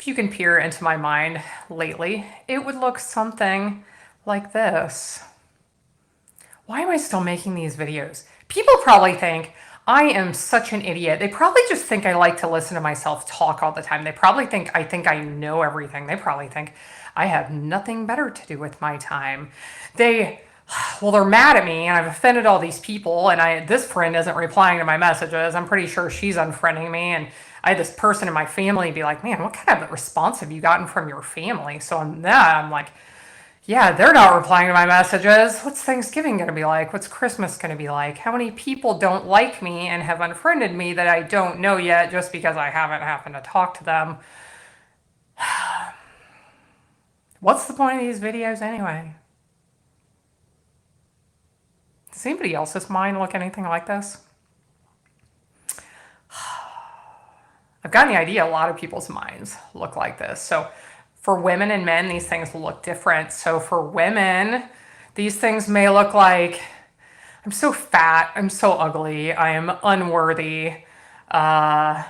you can peer into my mind lately, it would look something like this. Why am I still making these videos? People probably think I am such an idiot. They probably just think I like to listen to myself talk all the time. They probably think I know everything. They probably think I have nothing better to do with my time. They well, they're mad at me and I've offended all these people and this friend isn't replying to my messages. I'm pretty sure she's unfriending me, and I had this person in my family be like, "Man, what kind of response have you gotten from your family?" So I'm like, yeah, they're not replying to my messages. What's Thanksgiving going to be like? What's Christmas going to be like? How many people don't like me and have unfriended me that I don't know yet just because I haven't happened to talk to them? What's the point of these videos anyway? Does anybody else's mind look anything like this? I've gotten the idea a lot of people's minds look like this. So for women and men, these things look different. So for women, these things may look like, I'm so fat, I'm so ugly, I am unworthy. I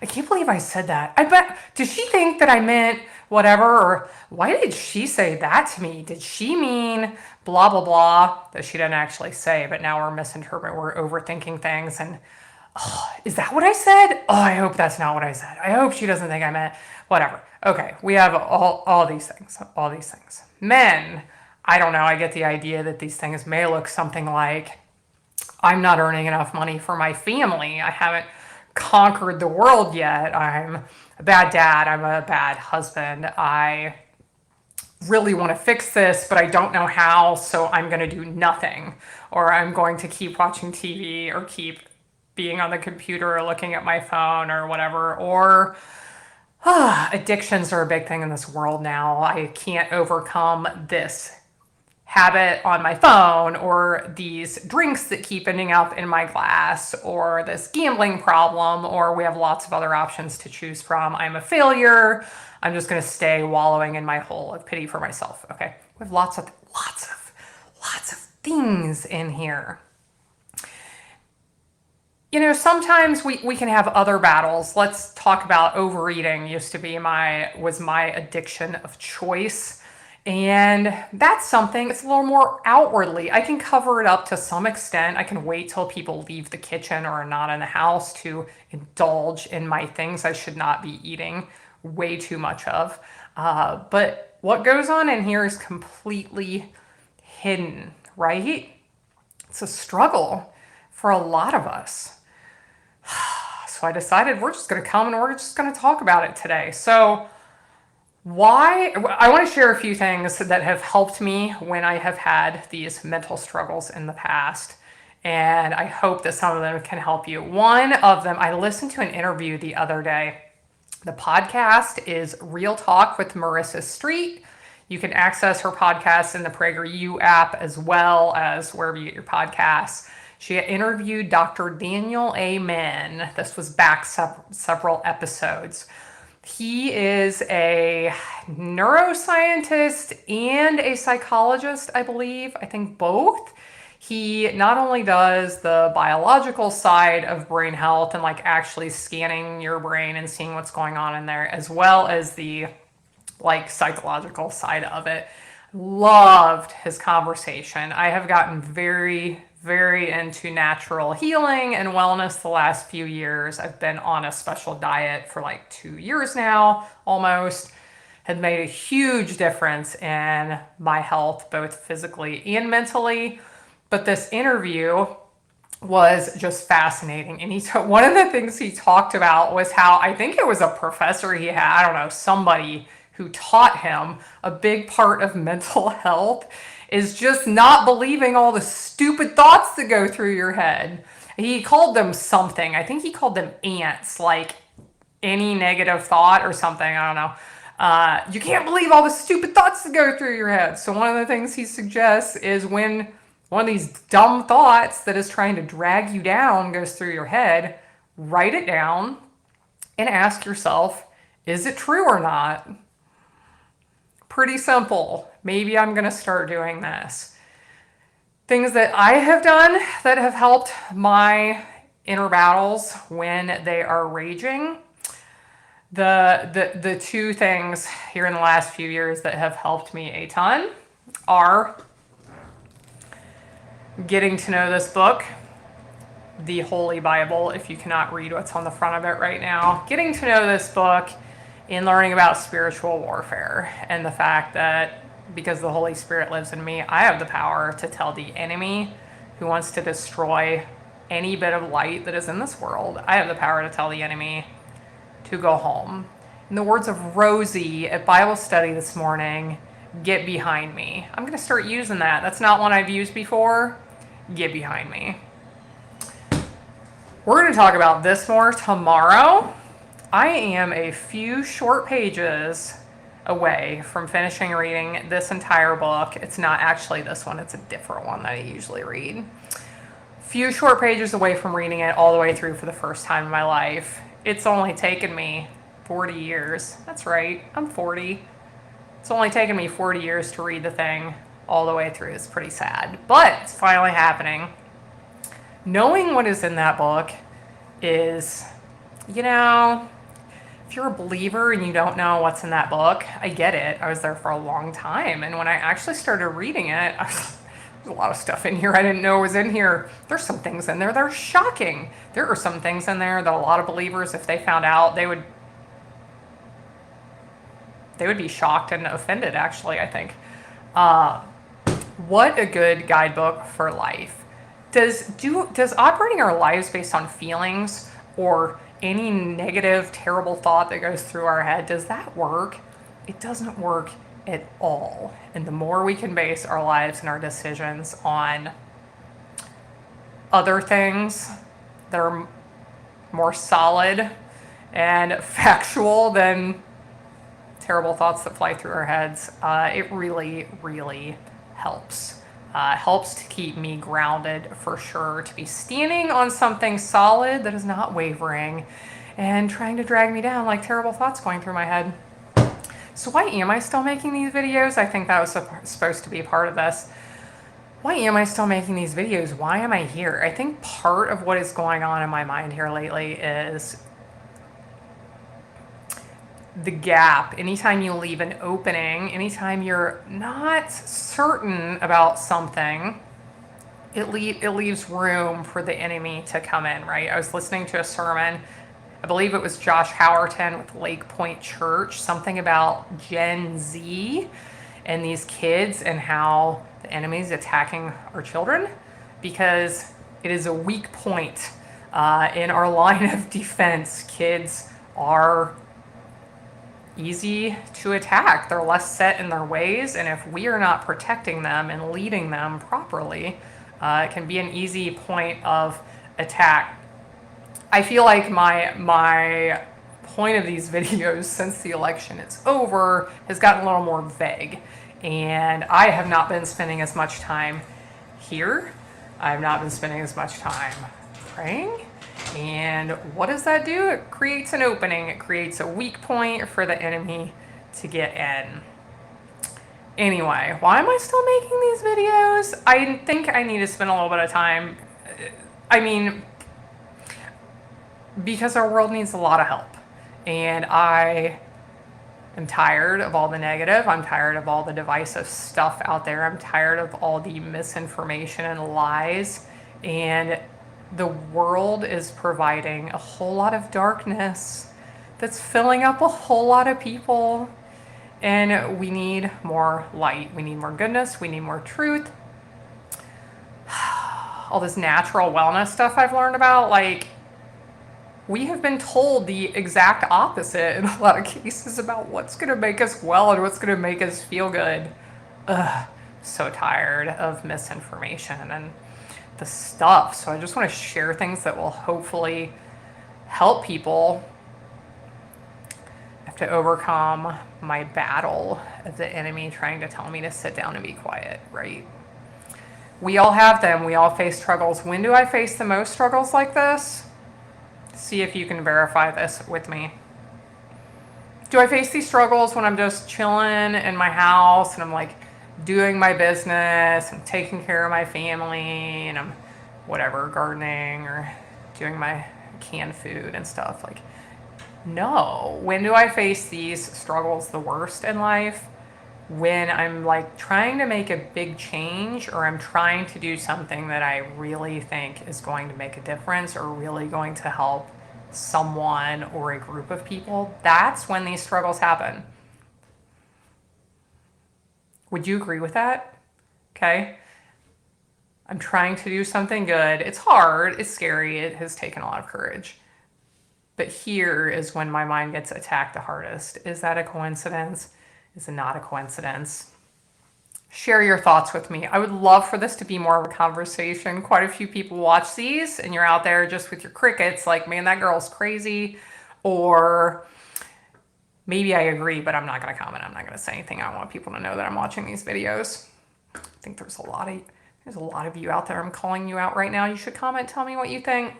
can't believe I said that. I bet, did she think that I meant whatever? Or why did she say that to me? Did she mean blah, blah, blah, that she didn't actually say, but now we're misinterpreting, we're overthinking things. And is that what I said? Oh, I hope that's not what I said. I hope she doesn't think I meant whatever. Okay, we have all these things, all these things. Men, I don't know, I get the idea that these things may look something like, I'm not earning enough money for my family. I haven't conquered the world yet. I'm a bad dad. I'm a bad husband. I really want to fix this, but I don't know how, so I'm going to do nothing. Or I'm going to keep watching TV or keep being on the computer or looking at my phone or whatever. Or addictions are a big thing in this world now. I can't overcome this habit on my phone, or these drinks that keep ending up in my glass, or this gambling problem, or we have lots of other options to choose from. I'm a failure. I'm just going to stay wallowing in my hole of pity for myself. Okay, we have lots of things in here. You know, sometimes we can have other battles. Let's talk about overeating. Used to be was my addiction of choice. And that's something, it's a little more outwardly. I can cover it up to some extent. I can wait till people leave the kitchen or are not in the house to indulge in my things I should not be eating way too much of. But what goes on in here is completely hidden, right? It's a struggle for a lot of us. So I decided we're just going to come and we're just going to talk about it today. So why? I want to share a few things that have helped me when I have had these mental struggles in the past. And I hope that some of them can help you. One of them, I listened to an interview the other day. The podcast is Real Talk with Marissa Street. You can access her podcast in the PragerU app as well as wherever you get your podcasts. She interviewed Dr. Daniel Amen. This was back several episodes. He is a neuroscientist and a psychologist, I believe. I think both. He not only does the biological side of brain health and like actually scanning your brain and seeing what's going on in there, as well as the like psychological side of it. Loved his conversation. I have gotten very into natural healing and wellness the last few years. I've been on a special diet for like 2 years now, almost. Had made a huge difference in my health, both physically and mentally. But this interview was just fascinating. And one of the things he talked about was how, I think it was a professor he had, I don't know, somebody who taught him a big part of mental health is just not believing all the stupid thoughts that go through your head. He called them something. I think he called them ants, like any negative thought or something. I don't know. You can't believe all the stupid thoughts that go through your head. So one of the things he suggests is when one of these dumb thoughts that is trying to drag you down goes through your head, write it down and ask yourself, is it true or not? Pretty simple. Maybe I'm going to start doing this. Things that I have done that have helped my inner battles when they are raging. The two things here in the last few years that have helped me a ton are getting to know this book, the Holy Bible, if you cannot read what's on the front of it right now, getting to know this book and learning about spiritual warfare and the fact that because the Holy Spirit lives in me, I have the power to tell the enemy who wants to destroy any bit of light that is in this world, I have the power to tell the enemy to go home. In the words of Rosie at Bible study this morning, get behind me. I'm going to start using that. That's not one I've used before. Get behind me. We're going to talk about this more tomorrow. I am a few short pages away from finishing reading this entire book. It's not actually this one, it's a different one that I usually read. Few short pages away from reading it all the way through for the first time in my life. It's only taken me 40 years. That's right, I'm 40. It's only taken me 40 years to read the thing all the way through. It's pretty sad, but it's finally happening. Knowing what is in that book is, you know, if you're a believer and you don't know what's in that book, I get it. I was there for a long time. And when I actually started reading it, there's a lot of stuff in here I didn't know was in here. There's some things in there that are shocking. There are some things in there that a lot of believers, if they found out, they would be shocked and offended, actually, I think. What a good guidebook for life. Does operating our lives based on feelings or any negative, terrible thought that goes through our head, does that work? It doesn't work at all. And the more we can base our lives and our decisions on other things that are more solid and factual than terrible thoughts that fly through our heads, it really, really helps. Helps to keep me grounded for sure, to be standing on something solid that is not wavering and trying to drag me down like terrible thoughts going through my head. So why am I still making these videos? I think that was supposed to be part of this. Why am I still making these videos? Why am I here? I think part of what is going on in my mind here lately is the gap. Anytime you leave an opening, anytime you're not certain about something, it leaves room for the enemy to come in, right? I was listening to a sermon, I believe it was Josh Howerton with Lake Point Church, something about Gen Z and these kids and how the enemy is attacking our children because it is a weak point in our line of defense. Kids are easy to attack. They're less set in their ways, and if we are not protecting them and leading them properly, it can be an easy point of attack. I feel like my point of these videos since the election is over has gotten a little more vague, and I have not been spending as much time here. I have not been spending as much time praying. And what does that do? It creates an opening. It creates a weak point for the enemy to get in. Anyway, why am I still making these videos? I think I need to spend a little bit of time. I mean, because our world needs a lot of help. And I am tired of all the negative. I'm tired of all the divisive stuff out there. I'm tired of all the misinformation and lies. And the world is providing a whole lot of darkness that's filling up a whole lot of people. And we need more light. We need more goodness. We need more truth. All this natural wellness stuff I've learned about, like, we have been told the exact opposite in a lot of cases about what's going to make us well and what's going to make us feel good. So tired of misinformation and the stuff. So I just want to share things that will hopefully help people. I have to overcome my battle of the enemy trying to tell me to sit down and be quiet, right? We all have them. We all face struggles. When do I face the most struggles like this? See if you can verify this with me. Do I face these struggles when I'm just chilling in my house and I'm like doing my business and taking care of my family and I'm whatever, gardening or doing my canned food and stuff? Like, No. When do I face these struggles the worst in life? When I'm like trying to make a big change or I'm trying to do something that I really think is going to make a difference or really going to help someone or a group of people, that's when these struggles happen. Would you agree with that? Okay. I'm trying to do something good. It's hard, it's scary, it has taken a lot of courage. But here is when my mind gets attacked the hardest. Is that a coincidence? Is it not a coincidence? Share your thoughts with me. I would love for this to be more of a conversation. Quite a few people watch these and you're out there just with your crickets like, man, that girl's crazy. Or maybe I agree, but I'm not going to comment. I'm not going to say anything. I don't want people to know that I'm watching these videos. I think there's a lot of you out there. I'm calling you out right now. You should comment. Tell me what you think.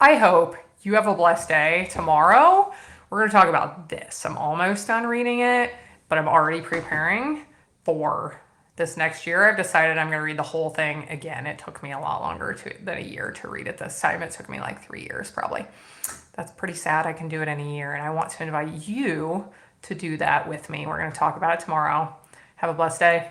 I hope you have a blessed day. Tomorrow, we're going to talk about this. I'm almost done reading it, but I'm already preparing for this next year. I've decided I'm going to read the whole thing again. It took me a lot longer than a year to read it this time. It took me like 3 years probably. That's pretty sad. I can do it in a year, and I want to invite you to do that with me. We're going to talk about it tomorrow. Have a blessed day.